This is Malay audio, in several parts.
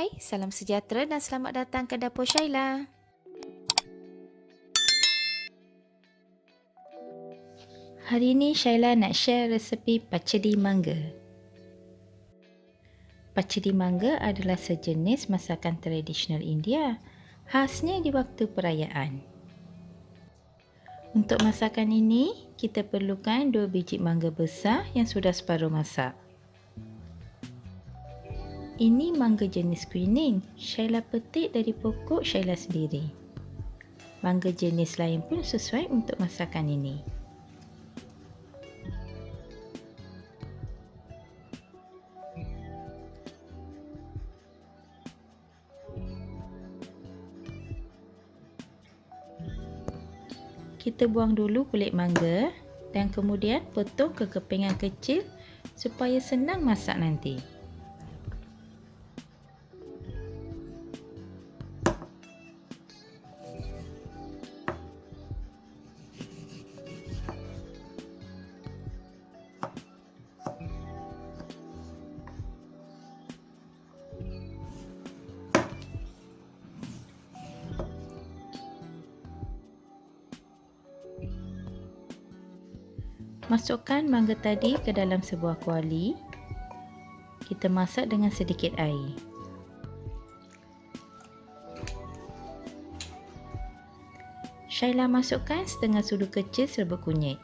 Hai, salam sejahtera dan selamat datang ke Dapur Shaila. Hari ini Shaila nak share resepi pachadi mangga. Pachadi mangga adalah sejenis masakan tradisional India, khasnya di waktu perayaan. Untuk masakan ini, kita perlukan 2 biji mangga besar yang sudah separuh masak. Ini mangga jenis kuning, Shaila petik dari pokok Shaila sendiri. Mangga jenis lain pun sesuai untuk masakan ini. Kita buang dulu kulit mangga dan kemudian potong ke kepingan kecil supaya senang masak nanti. Masukkan mangga tadi ke dalam sebuah kuali. Kita masak dengan sedikit air. Shaila masukkan setengah sudu kecil serbuk kunyit.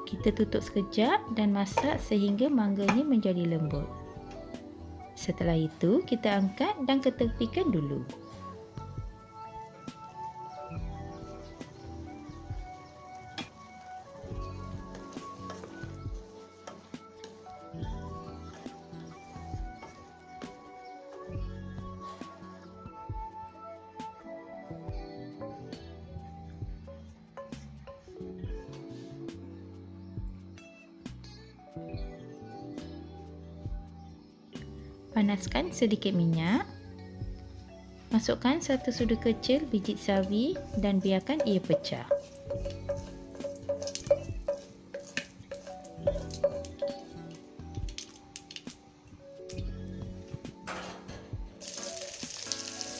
Kita tutup sekejap dan masak sehingga mangganya menjadi lembut. Setelah itu, kita angkat dan ketepikan dulu. Panaskan sedikit minyak. Masukkan 1 sudu kecil biji sawi dan biarkan ia pecah.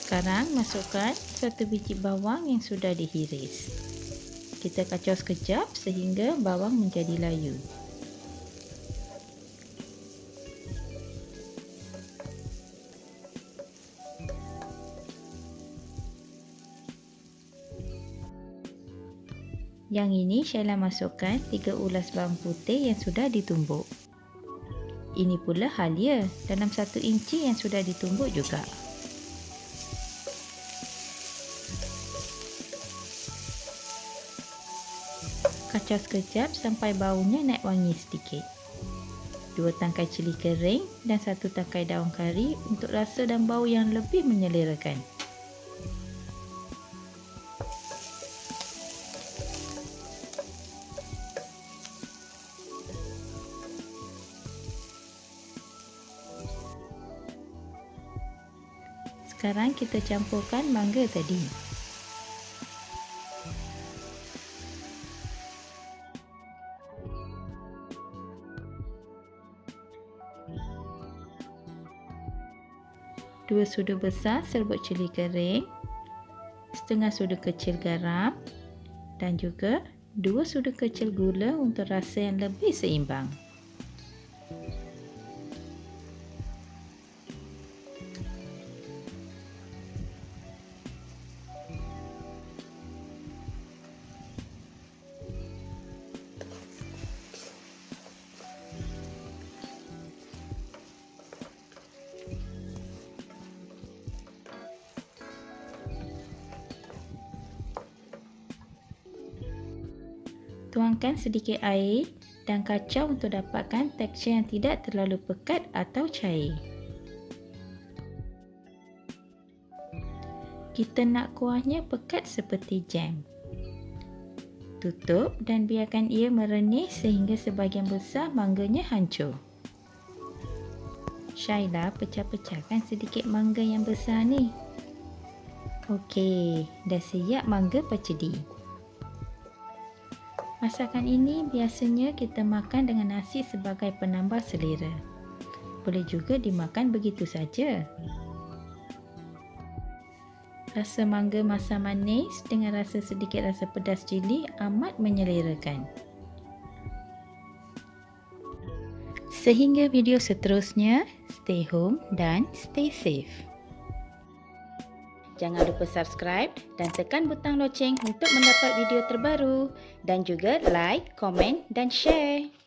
Sekarang masukkan 1 biji bawang yang sudah dihiris. Kita kacau sekejap sehingga bawang menjadi layu. Yang ini Shaila masukkan 3 ulas bawang putih yang sudah ditumbuk. Ini pula halia dalam 1 inci yang sudah ditumbuk juga. Kacau sekejap sampai baunya naik wangi sedikit. 2 tangkai cili kering dan 1 tangkai daun kari untuk rasa dan bau yang lebih menyelerakan. Sekarang kita campurkan mangga tadi. Dua sudu besar serbuk cili kering, setengah sudu kecil garam dan juga 2 sudu kecil gula untuk rasa yang lebih seimbang. Tuangkan sedikit air dan kacau untuk dapatkan tekstur yang tidak terlalu pekat atau cair. Kita nak kuahnya pekat seperti jam. Tutup dan biarkan ia merenih sehingga sebahagian besar mangganya hancur. Syaila pecah-pecahkan sedikit mangga yang besar ni. Okey, dah siap mangga pacedi. Masakan ini biasanya kita makan dengan nasi sebagai penambah selera. Boleh juga dimakan begitu saja. Rasa mangga masam manis dengan rasa sedikit rasa pedas cili amat menyelerakan. Sehingga video seterusnya, stay home dan stay safe. Jangan lupa subscribe dan tekan butang loceng untuk mendapat video terbaru dan juga like, komen dan share.